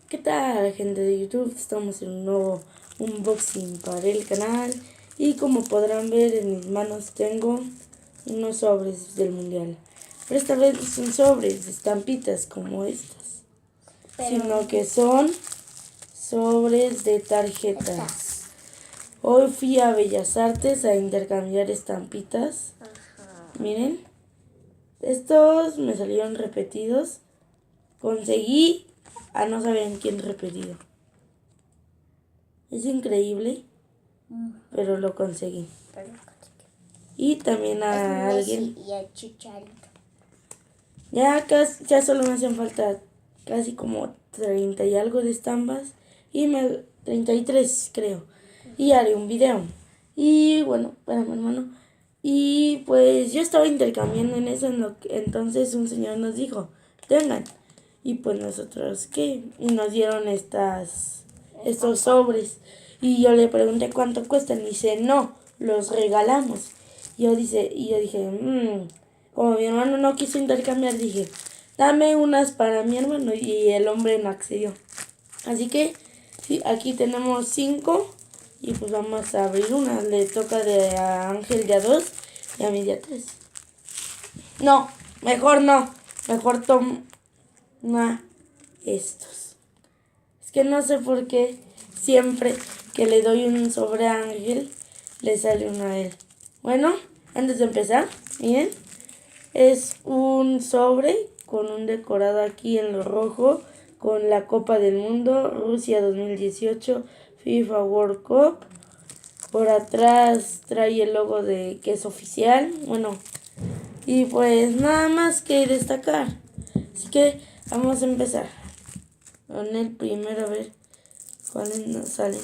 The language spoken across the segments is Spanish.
¿Qué tal, gente de YouTube? Estamos en un nuevo unboxing para el canal. Y como podrán ver, en mis manos tengo unos sobres del mundial. Pero esta vez no son sobres de estampitas como estas, sino que son sobres de tarjetas. Hoy fui a Bellas Artes a intercambiar estampitas. Miren, estos me salieron repetidos. Conseguí a no saber quién repetido. Es increíble, pero lo conseguí. Y también a alguien. Y a Chicharito. Ya solo me hacen falta casi como 30 y algo de estampas. 33 creo. Y haré un video. Y bueno, espérame, hermano. Y pues yo estaba intercambiando en eso. Entonces un señor nos dijo: tengan. Y pues nosotros, ¿qué? Y nos dieron estos sobres. Y yo le pregunté cuánto cuestan. Y dice: no, los regalamos. Y yo dije, como mi hermano no quiso intercambiar, dije: dame unas para mi hermano. Y el hombre no accedió. Así que sí, aquí tenemos 5. Y pues vamos a abrir una. Le toca a Ángel de a 2 y a mí de a 3. No, mejor no. Mejor toma estos. Es que no sé por qué siempre que le doy un sobre a Ángel, le sale uno a él. Bueno, antes de empezar, miren, es un sobre con un decorado aquí en lo rojo, con la Copa del Mundo, Rusia 2018, FIFA World Cup. Por atrás trae el logo de que es oficial. Bueno, y pues nada más que destacar. Así que vamos a empezar con el primero, a ver cuáles nos salen.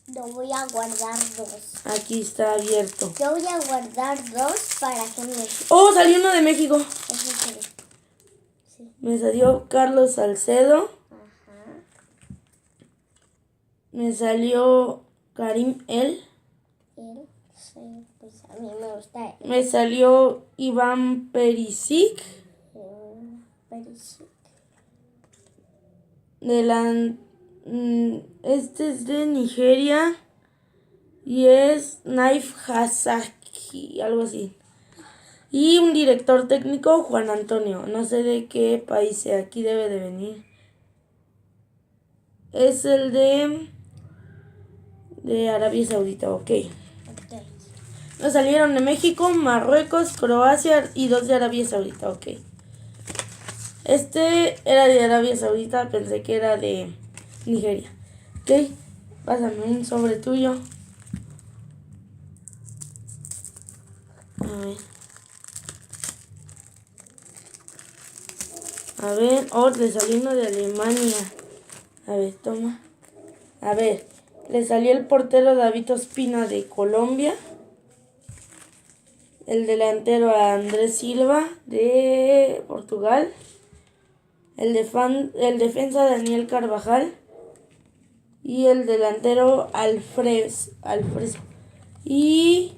Yo voy a guardar 2. Aquí está abierto. Yo voy a guardar 2 para que me... ¡Oh, salió uno de México! Sí. Me salió Carlos Salcedo. Ajá. Me salió Karim El. Sí, pues a mí me gusta él. Me salió Iván Perisic. Perisic. Este es de Nigeria y es Naif Hasaki, algo así. Y un director técnico, Juan Antonio. No sé de qué país sea, aquí debe de venir. Es el de Arabia Saudita, ok. Nos salieron de México, Marruecos, Croacia y 2 de Arabia Saudita, ok. Este era de Arabia Saudita, pensé que era de Nigeria. Ok, pásame un sobre tuyo. A ver, oh, le salió uno de Alemania. A ver, toma. A ver, le salió el portero David Ospina de Colombia. El delantero Andrés Silva de Portugal. El defensa Daniel Carvajal. Y el delantero Alfredo. Y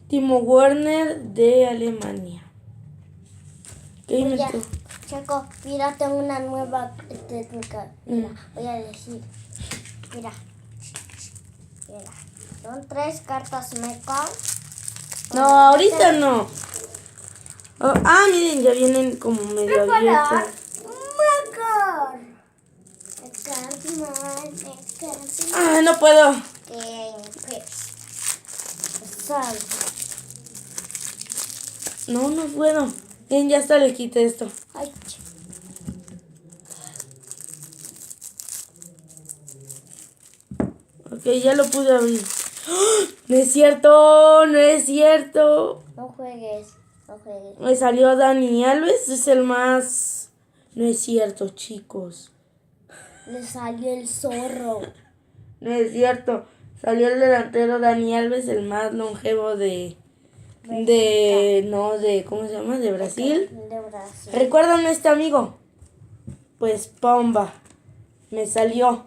Timo Werner de Alemania. Oye, Chaco, mira, tengo una nueva técnica. Mira, voy a decir. Mira. Son 3 cartas meca. No, ahorita no. Oh, miren, ya vienen como medio abiertas. No puedo. No puedo. Bien, ya está, le quité esto. Ay. Ok, ya lo pude abrir. ¡Oh! No es cierto, no es cierto. No juegues. Me salió Dani Alves, es el más... No es cierto, chicos. Le salió el zorro. No es cierto. Salió el delantero Dani Alves, el más longevo ¿cómo se llama? De Brasil. De Brasil. ¿Recuerdan a este amigo? Pues Pomba. Me salió.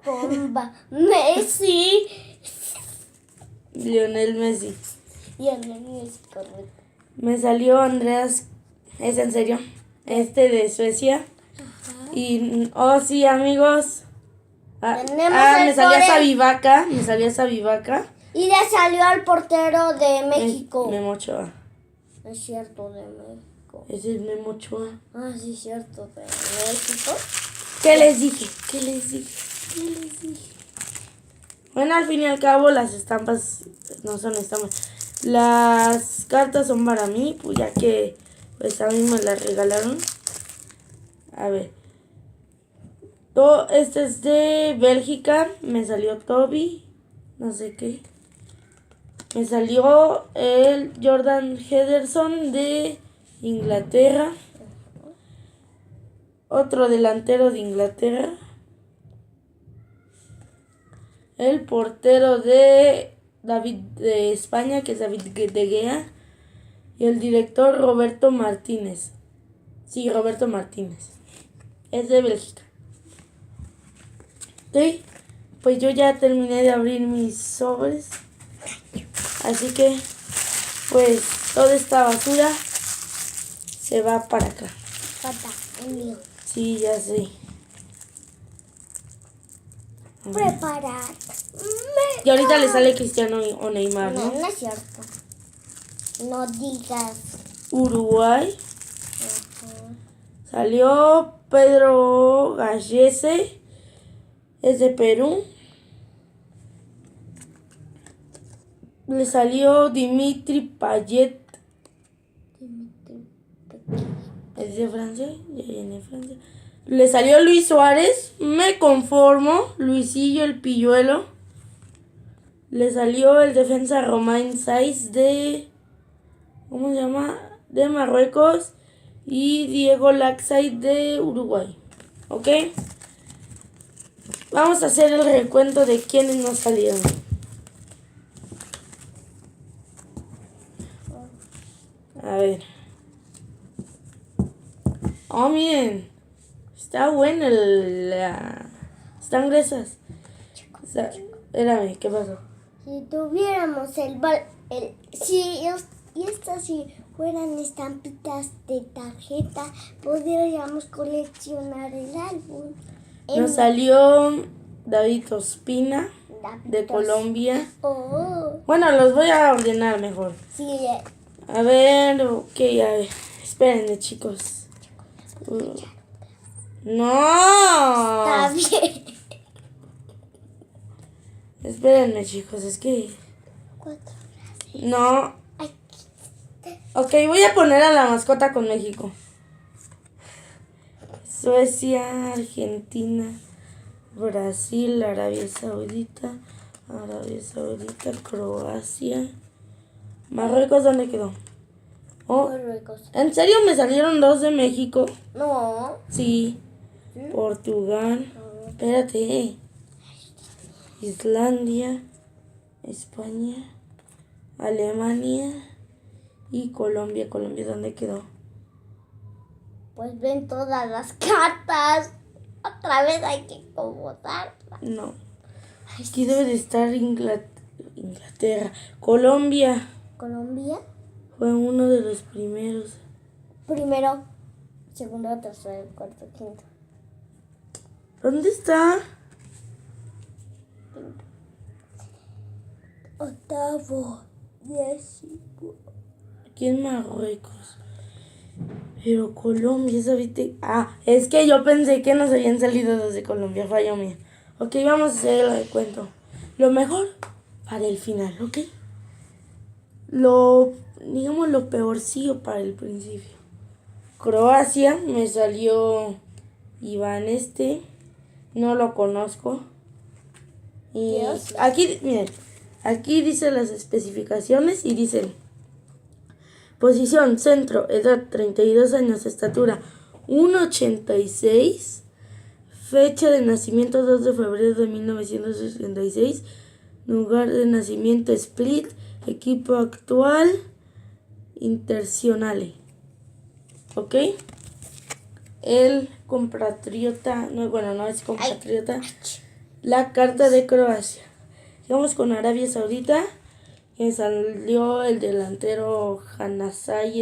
Pomba. Messi. Lionel Messi. Y el Messi, correcto. Me salió Andreas ¿Es en serio? De Suecia. Y, oh sí, amigos. Me salía Sabivaca. Y le salió al portero de México. Memo Ochoa. Es cierto, de México. Ese es Memo Ochoa. Ah, sí, cierto, de México. ¿Qué les dije? Bueno, al fin y al cabo, las estampas no son estampas. Las cartas son para mí, pues ya que pues a mí me las regalaron. A ver. Este es de Bélgica. Me salió Toby. No sé qué. Me salió el Jordan Henderson de Inglaterra. Otro delantero de Inglaterra. El portero de España, que es David De Gea. Y el director Roberto Martínez. Sí, Roberto Martínez. Es de Bélgica. Ok, pues yo ya terminé de abrir mis sobres. Así que, pues, toda esta basura se va para acá. El mío. Sí, ya sé. Preparar. Y ahorita le sale Cristiano o Neymar, ¿no? No es cierto. No digas. Uruguay. Salió Pedro Gallese. Es de Perú. Le salió Dimitri Payet. Es de Francia. Ya viene de Francia. Le salió Luis Suárez. Me conformo. Luisillo el Pilluelo. Le salió el defensa Romain Saiz de... ¿Cómo se llama? De Marruecos. Y Diego Laxay de Uruguay. ¿Ok? Vamos a hacer el recuento de quiénes nos salieron. A ver. Oh, miren. Está buena están gruesas. Espérame, ¿qué pasó? Si tuviéramos y estas si fueran estampitas de tarjeta, podríamos coleccionar el álbum. Nos salió David Ospina de Colombia. Oh. Bueno, los voy a ordenar mejor. Sí. A ver, ok, a ver. Espérenme, chicos. ¡No! Está bien. Espérenme, chicos, es que... 4. No. Ok, voy a poner a la mascota con México. Suecia, Argentina, Brasil, Arabia Saudita, Croacia. Marruecos, ¿dónde quedó? Oh, Marruecos. ¿En serio me salieron 2 de México? No. Sí. Portugal. Espérate. Islandia, España, Alemania y Colombia. ¿Colombia dónde quedó? Pues ven todas las cartas. Otra vez hay que acomodarlas. No. Aquí debe de estar Inglaterra. Colombia. Colombia. Fue uno de los primeros. Primero, segundo, tercero, cuarto, quinto. ¿Dónde está? Octavo, 10. Aquí en Marruecos. Pero Colombia, ¿sabiste? Es que yo pensé que nos habían salido 2 de Colombia. Fallo mío. Ok, vamos a hacer el recuento. Lo mejor para el final, ¿ok? Digamos lo peorcillo para el principio. Croacia, me salió Iván no lo conozco. Y Dios. aquí, miren, aquí dice las especificaciones y dice: posición, centro, edad 32 años, estatura 1,86, fecha de nacimiento 2 de febrero de 1966, lugar de nacimiento Split, equipo actual Internazionale. ¿Ok? El compatriota, no es compatriota, la carta de Croacia. Vamos con Arabia Saudita, que salió el delantero Janazaj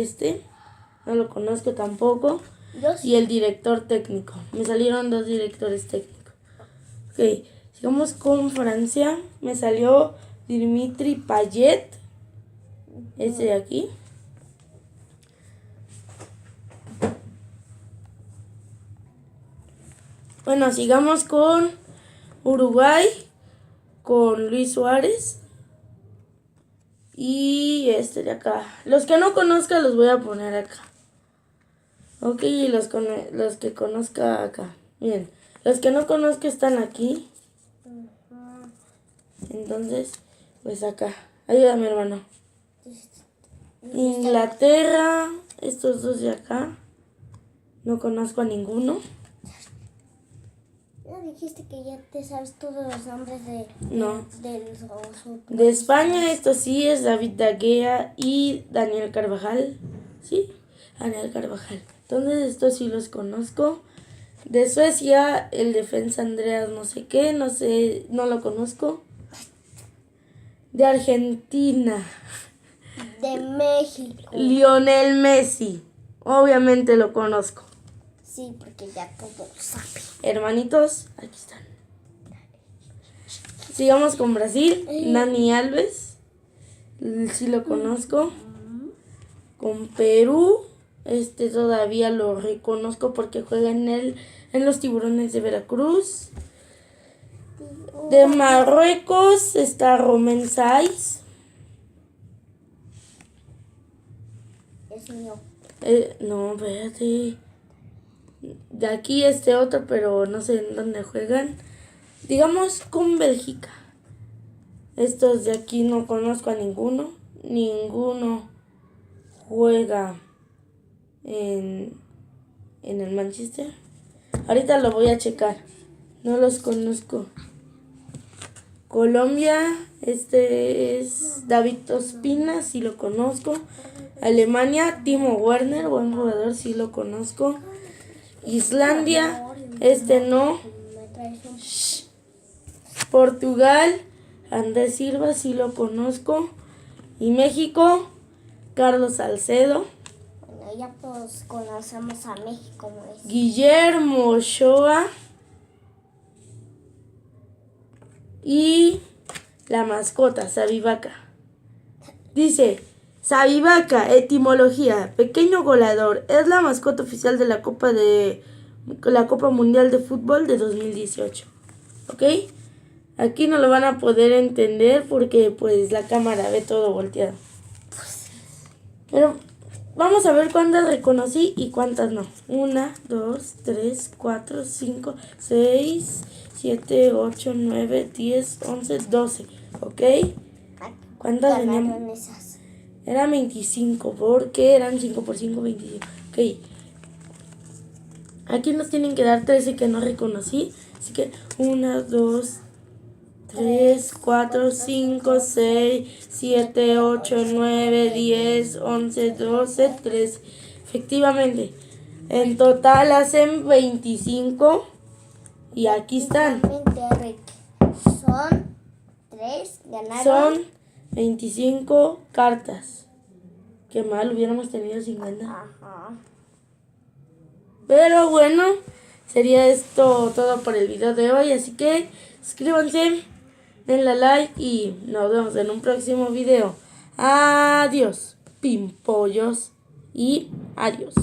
no lo conozco tampoco. Yo sí. Y el director técnico. Me salieron 2 directores técnicos. Ok, sigamos con Francia. Me salió Dimitri Payet. Este de aquí. Bueno, sigamos con Uruguay. Con Luis Suárez. Y este de acá. Los que no conozca los voy a poner acá. Ok, y los que conozca acá. Bien, los que no conozca están aquí. Entonces, pues acá. Ayúdame, hermano. Inglaterra. Estos 2 de acá. No conozco a ninguno. ¿No dijiste que ya te sabes todos los nombres No. los De España, esto sí es David De Gea y Daniel Carvajal. ¿Sí? Daniel Carvajal. Entonces, estos sí los conozco. De Suecia, el defensa Andreas no sé qué, no lo conozco. De Argentina, de México? Lionel Messi. Obviamente lo conozco. Sí, porque ya todo lo sabe. Hermanitos, aquí están. Sigamos con Brasil. Dani Alves. Sí lo conozco. Con Perú. Todavía lo reconozco porque juega en los Tiburones de Veracruz. De Marruecos está Romain Saiz. Es mío. No, espérate. De aquí otro, pero no sé en dónde juegan. Digamos con Bélgica. Estos de aquí no conozco a ninguno. Ninguno juega en el Manchester. Ahorita lo voy a checar. No los conozco. Colombia, es David Ospina, sí lo conozco. Alemania, Timo Werner, buen jugador, sí lo conozco. Islandia, no. Portugal, Andrés Silva, sí lo conozco. Y México, Carlos Salcedo. Bueno, ya pues conocemos a México. Guillermo Ochoa. Y la mascota, Sabivaca. Dice, Sabivaca, etimología, pequeño goleador, es la mascota oficial de la Copa Mundial de Fútbol de 2018. ¿Ok? Aquí no lo van a poder entender porque pues la cámara ve todo volteado. Pero vamos a ver cuántas reconocí y cuántas no. 1, 2, 3, 4, 5, 6, 7, 8, 9, 10, 11, 12. ¿Ok? ¿Cuántas teníamos? Esas? Eran 25 porque eran 5 por 5, 25. Ok. Aquí nos tienen que dar 13 que no reconocí. Así que 1, 2, 3, 4, 5, 6, 7, 8, 9, 10, 11, 12, 13. Efectivamente. En total hacen 25. Y aquí están. Son 3, ganaron. Son 25 cartas. Qué mal hubiéramos tenido 50. Ajá. Pero bueno, sería esto todo por el video de hoy. Así que suscríbanse, denle like y nos vemos en un próximo video. Adiós, pimpollos, y adiós.